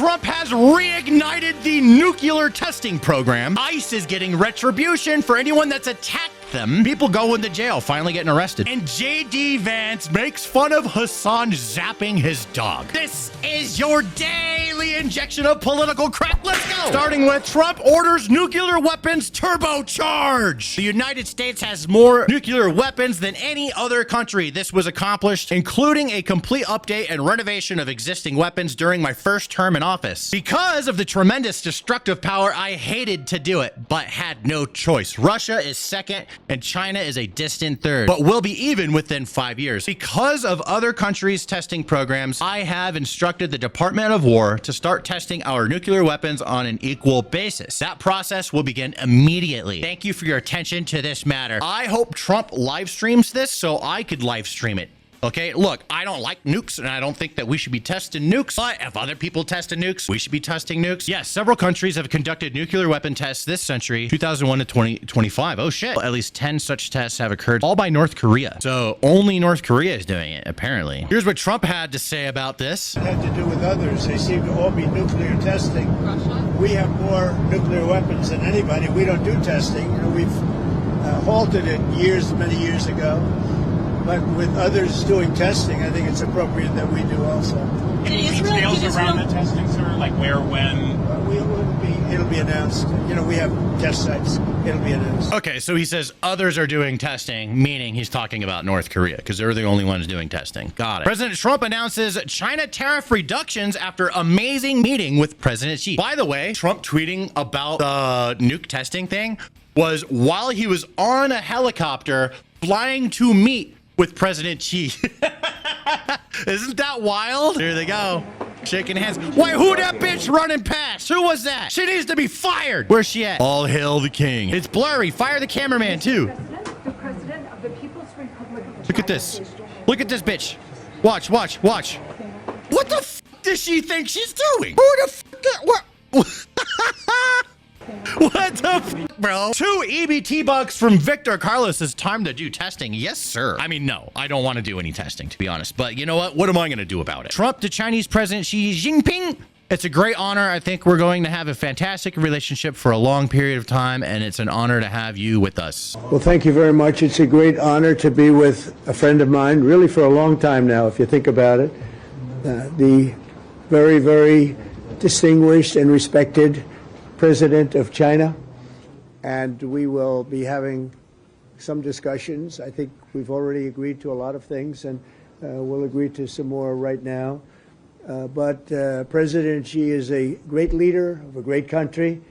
Trump has reignited the nuclear testing program. ICE is getting retribution for anyone that's attacked them. People going to jail, finally getting arrested. And JD Vance makes fun of Hasan zapping his dog. This is your daily injection of political crap. Let's go. Starting with Trump orders nuclear weapons turbocharged. The United States has more nuclear weapons than any other country. This was accomplished, including a complete update and renovation of existing weapons during my first term in office. Because of the tremendous destructive power, I hated to do it, but had no choice. Russia is second, and China is a distant third, but will be even within 5 years. Because of other countries' testing programs, I have instructed the Department of War to start testing our nuclear weapons on an equal basis. That process will begin immediately. Thank you for your attention to this matter. I hope Trump live streams this so I could live stream it. Okay, look, I don't like nukes, and I don't think that we should be testing nukes. But if other people tested nukes, we should be testing nukes. Yes, several countries have conducted nuclear weapon tests this century, 2001 to 2025. Oh, shit. At least 10 such tests have occurred, all by North Korea. So only North Korea is doing it, apparently. Here's what Trump had to say about this. It had to do with others. They seem to all be nuclear testing. We have more nuclear weapons than anybody. We don't do testing. You know, we've halted it many years ago. But with others doing testing, I think it's appropriate that we do also. Any details around the testing, sir? Like where, when? It'll be announced. You know, we have test sites. It'll be announced. Okay, so he says others are doing testing, meaning he's talking about North Korea, because they're the only ones doing testing. Got it. President Trump announces China tariff reductions after amazing meeting with President Xi. By the way, Trump tweeting about the nuke testing thing was while he was on a helicopter flying to meet with President Xi. Isn't that wild? Here they go. Shaking hands. Wait, who that bitch running past? Who was that? She needs to be fired. Where's she at? All hail the king. It's blurry. Fire the cameraman, too. The President of the People's Republic of China. Look at this. Look at this bitch. Watch, watch, watch. What the f does she think she's doing? Who the f what? What the f, bro? 2 EBT bucks from Victor Carlos says time to do testing. Yes, sir. I mean, no, I don't want to do any testing, to be honest. But you know what? What am I going to do about it? Trump to Chinese President Xi Jinping. It's a great honor. I think we're going to have a fantastic relationship for a long period of time, and it's an honor to have you with us. Well, thank you very much. It's a great honor to be with a friend of mine, really for a long time now, if you think about it. The very, very distinguished and respected President of China, and we will be having some discussions. I think we've already agreed to a lot of things, and we'll agree to some more right now. But President Xi is a great leader of a great country,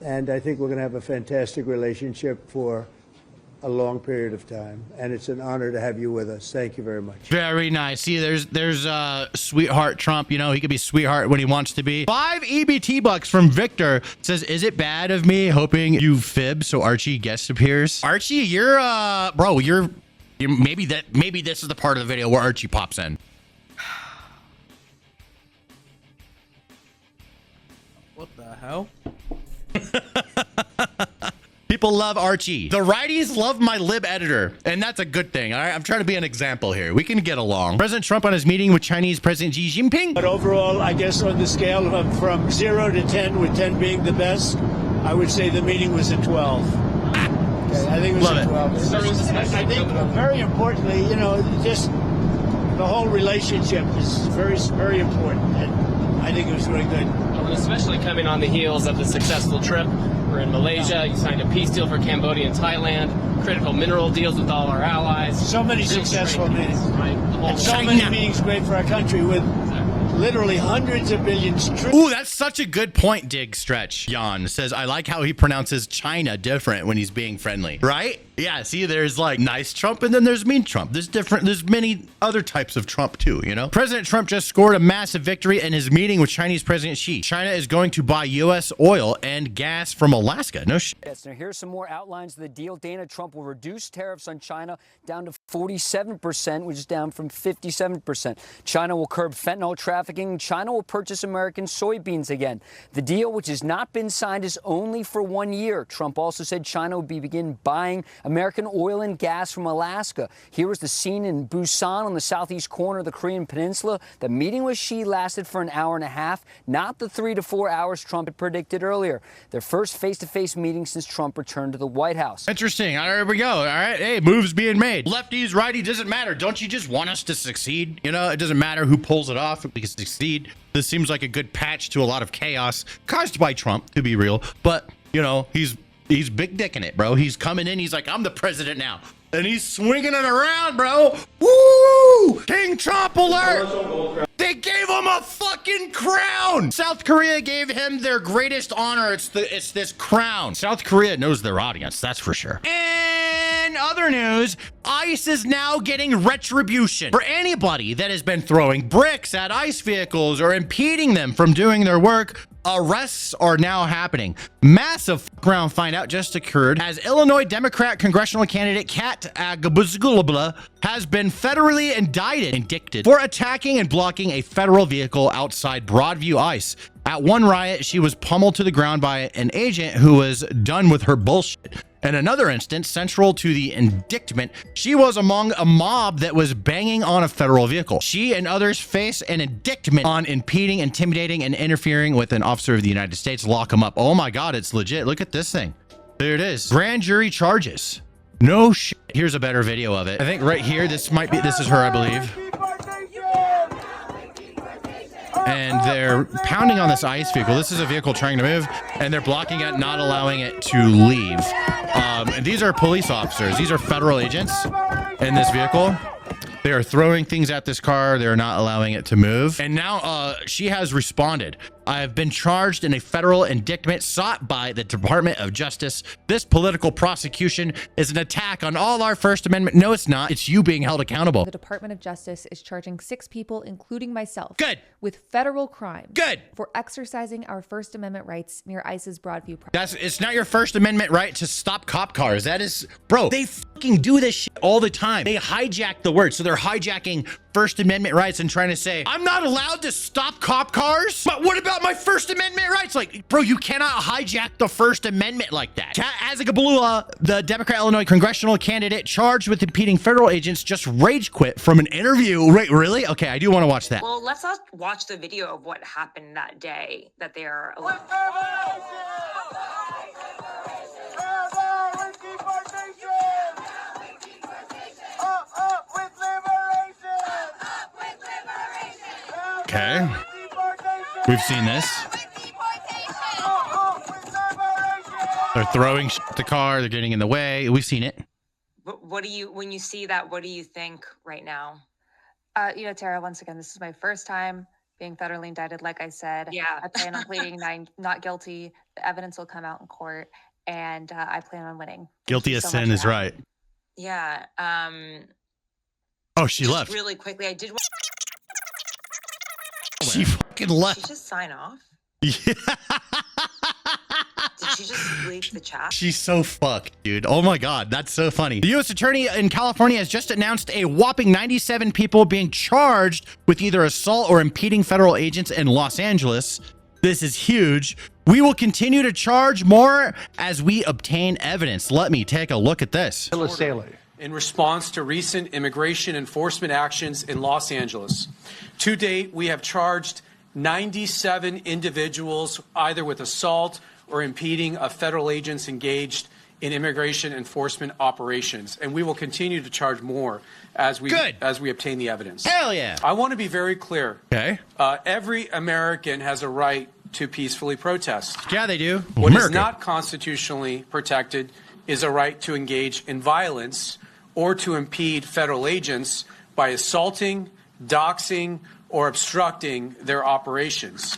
and I think we're going to have a fantastic relationship for a long period of time, and it's an honor to have you with us. Thank you very much. Very nice. See, there's sweetheart Trump. You know, he could be sweetheart when he wants to be. 5 EBT bucks from Victor says, is it bad of me hoping you fib so Archie guest appears? Archie, you're bro, you're maybe this is the part of the video where Archie pops in. What the hell? People love Archie. The righties love my lib editor, and that's a good thing. All right, I'm trying to be an example here. We can get along. President Trump on his meeting with Chinese President Xi Jinping. But overall, I guess on the scale of from 0 to 10, with 10 being the best, I would say the meeting was a 12. Okay, I think it was a 12. I think very importantly, you know, just the whole relationship is very, very important, and I think it was really good. Especially coming on the heels of the successful trip. We're in Malaysia. You signed a peace deal for Cambodia and Thailand. Critical mineral deals with all our allies. So many successful meetings. Right? And so many meetings great for our country with literally hundreds of billions. Ooh, that's such a good point, Dig Stretch. Jan says, I like how he pronounces China different when he's being friendly. Right? Yeah, see, there's like nice Trump and then there's mean Trump. There's many other types of Trump too, you know? President Trump just scored a massive victory in his meeting with Chinese President Xi. China is going to buy U.S. oil and gas from Alaska. No shit. Yes, now here's some more outlines of the deal. Dana, Trump will reduce tariffs on China down to 47%, which is down from 57%. China will curb fentanyl trafficking. China will purchase American soybeans again. The deal, which has not been signed, is only for 1 year. Trump also said China will begin buying American oil and gas from Alaska. Here was the scene in Busan on the southeast corner of the Korean Peninsula. The meeting with Xi lasted for an hour and a half, not the 3 to 4 hours Trump had predicted earlier. Their first face-to-face meeting since Trump returned to the White House. Interesting. All right, here we go. All right. Hey, moves being made. Lefties, righties, doesn't matter. Don't you just want us to succeed? You know, it doesn't matter who pulls it off. We can succeed. This seems like a good patch to a lot of chaos caused by Trump, to be real. But, you know, he's big dicking it, bro. He's coming in. He's like, I'm the president now. And he's swinging it around, bro. Woo! King Trump alert! They gave him a fucking crown. South Korea gave him their greatest honor. It's this crown. South Korea knows their audience, that's for sure. In other news, ICE is now getting retribution for anybody that has been throwing bricks at ICE vehicles or impeding them from doing their work. Arrests are now happening. Massive round find out just occurred as Illinois Democrat congressional candidate Kat Abughazaleh has been federally indicted for attacking and blocking a federal vehicle outside Broadview ICE. At one riot, she was pummeled to the ground by an agent who was done with her bullshit. In another instance, central to the indictment, she was among a mob that was banging on a federal vehicle. She and others face an indictment on impeding, intimidating, and interfering with an officer of the United States. Lock them up. Oh my God, it's legit. Look at this thing. There it is. Grand jury charges. No shit. Here's a better video of it. I think right here, this is her, I believe. And they're pounding on this ICE vehicle. This is a vehicle trying to move, and they're blocking it, not allowing it to leave. And these are police officers. These are federal agents in this vehicle. They are throwing things at this car. They're not allowing it to move. And now she has responded. I have been charged in a federal indictment sought by the Department of Justice. This political prosecution is an attack on all our First Amendment. No, it's not. It's you being held accountable. The Department of Justice is charging 6 people, including myself, Good. with federal crimes. Good. For exercising our First Amendment rights near ICE's Broadview. It's not your First Amendment right to stop cop cars. That is, bro, they fucking do this shit all the time. They hijack the word. So they're hijacking First Amendment rights and trying to say, I'm not allowed to stop cop cars, but what about my First Amendment rights? Like, bro, you cannot hijack the First Amendment like that. Kat Abughazaleh, the Democrat Illinois congressional candidate charged with impeding federal agents, just rage quit from an interview. Wait, really? Okay, I do want to watch that. Well, let's not watch the video of what happened that day that they are. Okay. We've seen this. They're throwing shit at the car. They're getting in the way. We've seen it. What do you, when you see that, what do you think right now? Tara, once again, this is my first time being federally indicted. Like I said, Yeah. I plan on pleading not guilty. The evidence will come out in court, and I plan on winning. Guilty as sin is right. Yeah. Oh, she just left. really quickly. I did. She fucking Did left. she just sign off? Yeah. Did she just leave the chat? She's so fucked, dude. Oh my God, that's so funny. The U.S. Attorney in California has just announced a whopping 97 people being charged with either assault or impeding federal agents in Los Angeles. This is huge. We will continue to charge more as we obtain evidence. Let me take a look at this. In response to recent immigration enforcement actions in Los Angeles. To date, we have charged 97 individuals either with assault or impeding of federal agents engaged in immigration enforcement operations. And we will continue to charge more as we obtain the evidence. Hell yeah. I want to be very clear. Okay. Every American has a right to peacefully protest. Yeah, they do. What America. is not constitutionally protected is a right to engage in violence or to impede federal agents by assaulting, doxing, or obstructing their operations.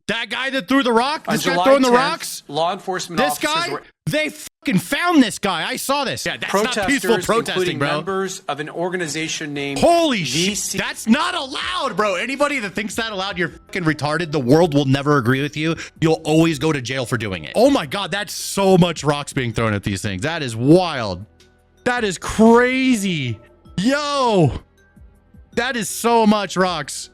That guy that threw the rock? This On guy July throwing the 10th, rocks? Law enforcement This officers guy? were They fucking found this guy. I saw this. Yeah, that's not peaceful protesters, protesting, including bro. members of an organization named Holy shit. That's not allowed, bro. Anybody that thinks that allowed, you're fucking retarded. The world will never agree with you. You'll always go to jail for doing it. Oh my God, that's so much rocks being thrown at these things. That is wild. That is crazy. Yo. That is so much rocks.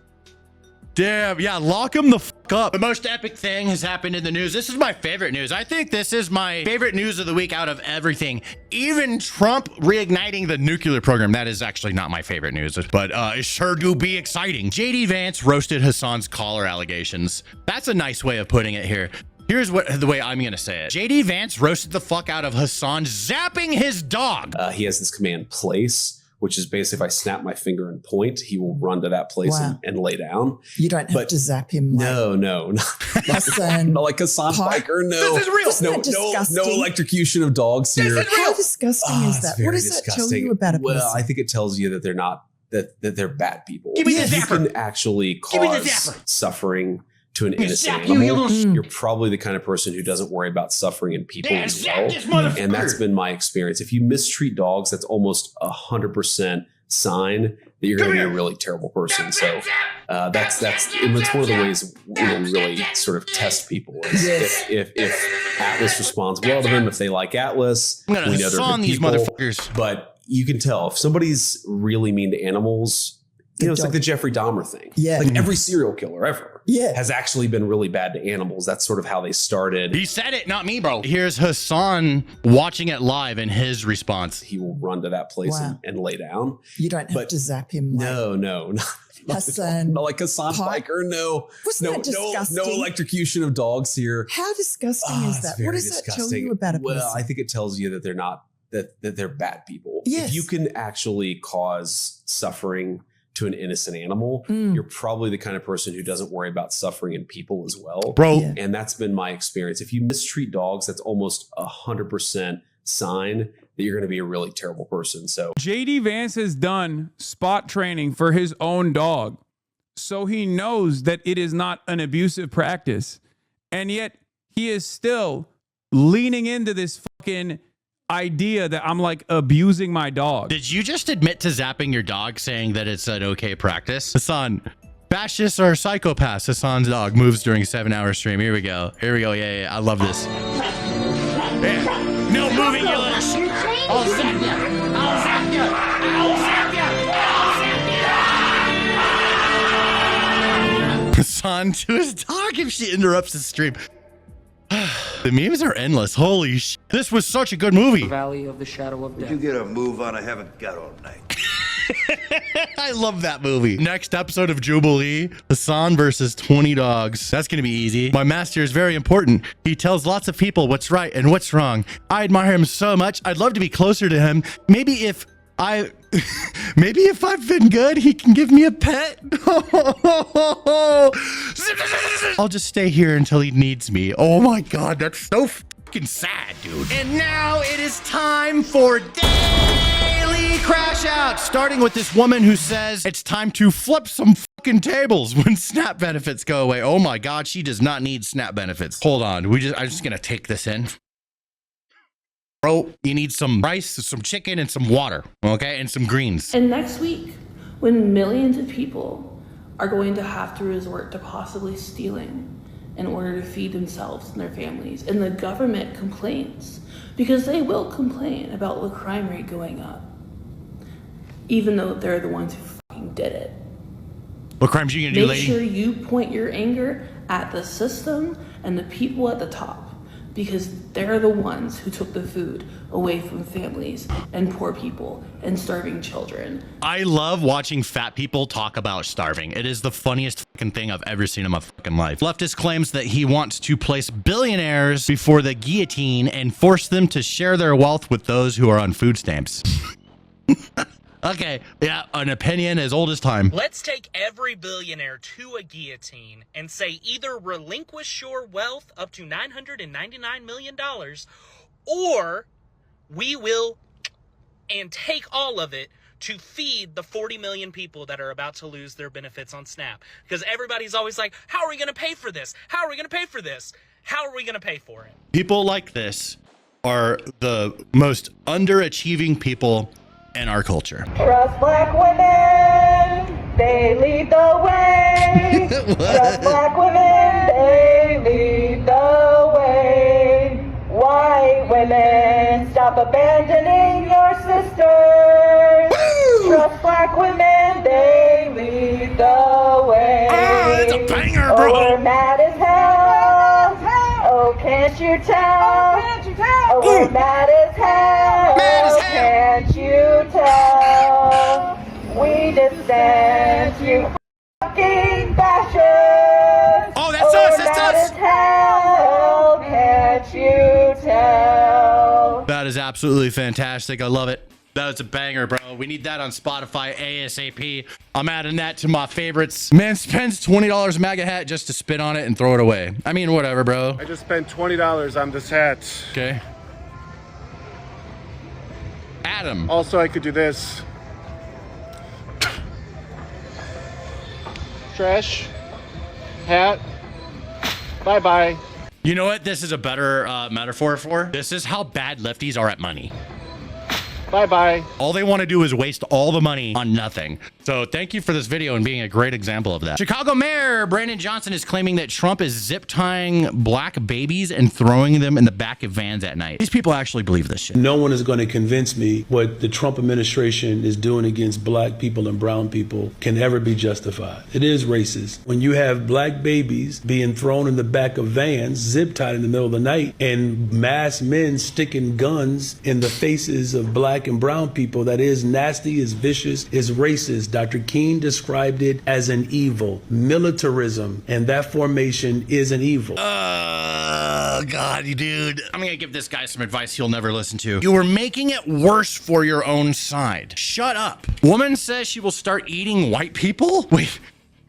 Damn, yeah, lock him the fuck up. The most epic thing has happened in the news. This is my favorite news. I think this is my favorite news of the week out of everything. Even Trump reigniting the nuclear program. That is actually not my favorite news, but it sure do be exciting. JD Vance roasted Hasan's collar allegations. That's a nice way of putting it here. Here's the way I'm gonna say it. JD Vance roasted the fuck out of Hasan zapping his dog. He has this command place, which is basically if I snap my finger and point, he will run to that place and lay down. You don't have to zap him. Like no. Hasan, not like Hasan Piker. No, this is real. No electrocution of dogs here. This is real. How disgusting is that? What does that tell you about a person? Well, I think it tells you that they're not that they're bad people. Give me the zapper. You can actually cause suffering to an innocent animal. You're probably the kind of person who doesn't worry about suffering in people as well. And that's been my experience. If you mistreat dogs, that's almost 100% sign that you're going to be a really terrible person. So that's one of the ways we really sort of test people. If Atlas responds well to them, if they like Atlas, I'm gonna son these motherfuckers. But you can tell if somebody's really mean to animals. It's like the Jeffrey Dahmer thing. Yeah. Like every serial killer ever has actually been really bad to animals. That's sort of how they started. He said it, not me, bro. Here's Hasan watching it live and his response. He will run to that place and lay down. You don't have to zap him. Like No. Hasan. Not like Hasan Piker. No. Wasn't that disgusting? No electrocution of dogs here. How disgusting is that? What does that tell you about a person? Well, I think it tells you that they're not, that they're bad people. Yes. If you can actually cause suffering to an innocent animal, you're probably the kind of person who doesn't worry about suffering in people as well. Bro. Yeah. And that's been my experience. If you mistreat dogs, that's almost 100% sign that you're going to be a really terrible person. So JD Vance has done spot training for his own dog. So he knows that it is not an abusive practice. And yet he is still leaning into this fucking idea that I'm like abusing my dog. Did you just admit to zapping your dog, saying that it's an okay practice? Hasan, fascists or psychopaths? Hasan's dog moves during 7-hour stream. Here we go. Yeah. I love this. Yeah. No moving, you little shit. I'll zap ya. Hasan to his dog if she interrupts the stream. The memes are endless. Holy shit. This was such a good movie. Valley of the Shadow of Death. You get a move on. I haven't got all night. I love that movie. Next episode of Jubilee, Hasan versus 20 dogs. That's going to be easy. My master is very important. He tells lots of people what's right and what's wrong. I admire him so much. I'd love to be closer to him. Maybe if I've been good, he can give me a pet. I'll just stay here until he needs me. Oh my God, that's so fucking sad, dude. And now it is time for daily Crashouts, starting with this woman who says it's time to flip some fucking tables when SNAP benefits go away. Oh my God, she does not need SNAP benefits. Hold on, I'm just gonna take this in. Bro, you need some rice, some chicken, and some water, okay? And some greens. And next week, when millions of people are going to have to resort to possibly stealing in order to feed themselves and their families, and the government complains, because they will complain about the crime rate going up, even though they're the ones who fucking did it. What crimes are you gonna do, lady? Make sure you point your anger at the system and the people at the top, because they're the ones who took the food away from families and poor people and starving children. I love watching fat people talk about starving. It is the funniest fucking thing I've ever seen in my fucking life. Leftist claims that he wants to place billionaires before the guillotine and force them to share their wealth with those who are on food stamps. Okay, yeah, an opinion as old as time. Let's take every billionaire to a guillotine and say either relinquish your wealth up to $999 million, or we will and take all of it to feed the 40 million people that are about to lose their benefits on SNAP. Because everybody's always like, how are we going to pay for this? How are we going to pay for this? How are we going to pay for it? People like this are the most underachieving people in our culture. Trust black women, they lead the way. Trust black women, they lead the way. White women, stop abandoning your sisters. Trust black women, they lead the way. a banger, Oh, bro. we're mad as hell. Oh, can't you tell? Oh, we're mad as hell. Can't you tell? We dissent, you fucking fascists. Oh, that's us, that's mad us. as hell. Can't you tell? That is absolutely fantastic. I love it. That was a banger, bro. We need that on Spotify ASAP. I'm adding that to my favorites. Man spends $20 MAGA hat just to spit on it and throw it away. I mean, whatever, bro. I just spent $20 on this hat. Okay. Adam. Also, I could do this. Trash. Hat. Bye-bye. You know what this is a better metaphor for? This is how bad lefties are at money. Bye-bye. All they want to do is waste all the money on nothing. So thank you for this video and being a great example of that. Chicago Mayor Brandon Johnson is claiming that Trump is zip tying black babies and throwing them in the back of vans at night. These people actually believe this shit. No one is going to convince me what the Trump administration is doing against black people and brown people can ever be justified. It is racist. When you have black babies being thrown in the back of vans, zip tied in the middle of the night, and masked men sticking guns in the faces of black and brown people, that is nasty, is vicious, is racist. Dr. King described it as an evil. Militarism and that formation is an evil. Oh, God, dude. I'm going to give this guy some advice he'll never listen to. You were making it worse for your own side. Shut up. Woman says she will start eating white people? Wait.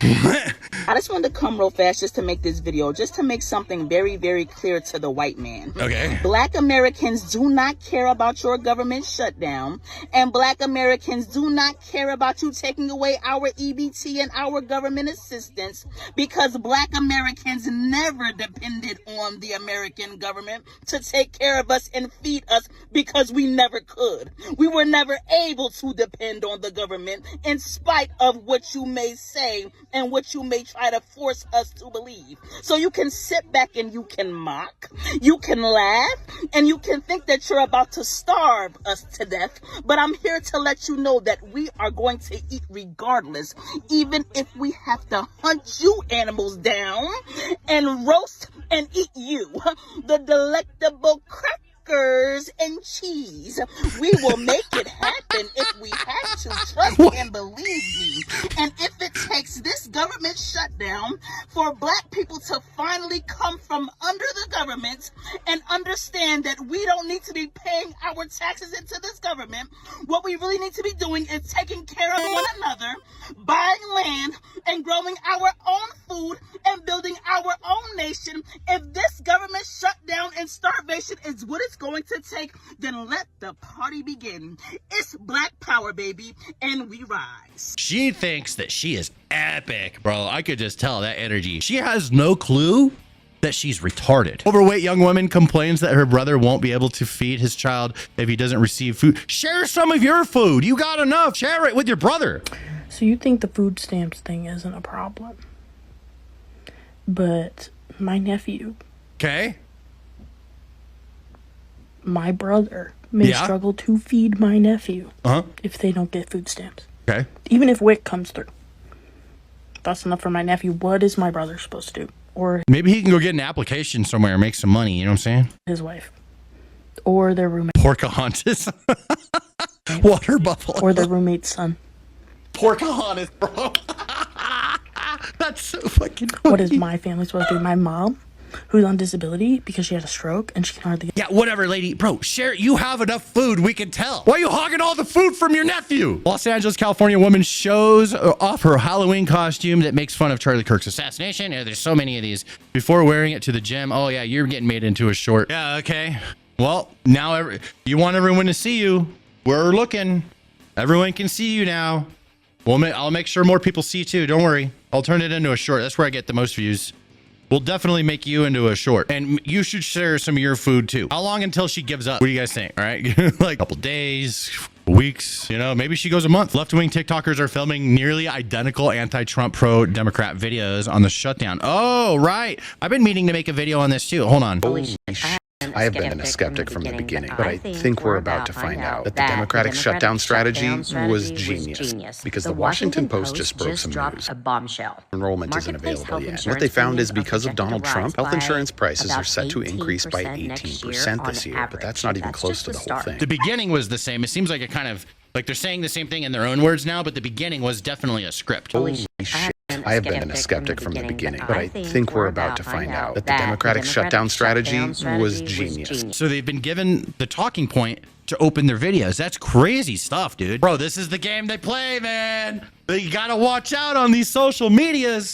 I just wanted to come real fast just to make this video, just to make something very, very clear to the white man. Okay. Black Americans do not care about your government shutdown, and black Americans do not care about you taking away our EBT and our government assistance, because black Americans never depended on the American government to take care of us and feed us, because we never could. We were never able to depend on the government, in spite of what you may say and what you may try to force us to believe. So you can sit back and you can mock, you can laugh, and you can think that you're about to starve us to death. But I'm here to let you know that we are going to eat regardless, even if we have to hunt you animals down and roast and eat you. The delectable crackers and cheese. We will make it happen if we have to. Trust and believe me. And if it takes this government shutdown for black people to finally come from under the government and understand that we don't need to be paying our taxes into this government, what we really need to be doing is taking care of one another, buying land and growing our own food and building our own nation. If this government shutdown and starvation is what it's going to take, then let the party begin. It's Black Power, baby, and we rise. She thinks that she is epic, bro. I could just tell that energy. She has no clue that she's retarded. Overweight young woman complains that her brother won't be able to feed his child if he doesn't receive food. Share some of your food. You got enough. Share it with your brother. So you think the food stamps thing isn't a problem? But my nephew, okay, my brother may struggle to feed my nephew if they don't get food stamps. Okay. Even if WIC comes through. That's enough for my nephew. What is my brother supposed to do? Or maybe he can go get an application somewhere and make some money. You know what I'm saying? His wife. Or their roommate. Pocahontas. Water buffalo. Or their roommate's son. Pocahontas, bro. That's so fucking funny. What is my family supposed to do? My mom, who's on disability because she had a stroke and she can hardly get... Yeah, whatever, lady. Bro, share. You have enough food, we can tell. Why are you hogging all the food from your nephew? Los Angeles, California woman shows off her Halloween costume that makes fun of Charlie Kirk's assassination. Yeah, there's so many of these. Before wearing it to the gym. Oh, yeah, you're getting made into a short. Yeah, okay. Well, now you want everyone to see you. We're looking. Everyone can see you now. I'll make sure more people see too. Don't worry. I'll turn it into a short. That's where I get the most views. We'll definitely make you into a short. And you should share some of your food too. How long until she gives up? What do you guys think? All right. Like a couple days, weeks, you know, maybe she goes a month. Left-wing TikTokers are filming nearly identical anti-Trump, pro-Democrat videos on the shutdown. Oh, right. I've been meaning to make a video on this too. Hold on. I have been a skeptic from the beginning, but I think we're about to find out that the Democratic shutdown strategy was genius because the Washington Post just broke some news. A bombshell. Enrollment isn't available yet. What they found is because of Donald Trump, health insurance prices are set to increase by 18% this year, but that's not even close to the whole thing. The beginning was the same. It seems like it kind of, like they're saying the same thing in their own words now, but the beginning was definitely a script. Holy shit. I have been a skeptic from the beginning, but I think we're about to find out that the Democratic shutdown strategy was genius. So they've been given the talking point to open their videos. That's crazy stuff, dude. Bro, this is the game they play, man. You gotta watch out on these social medias.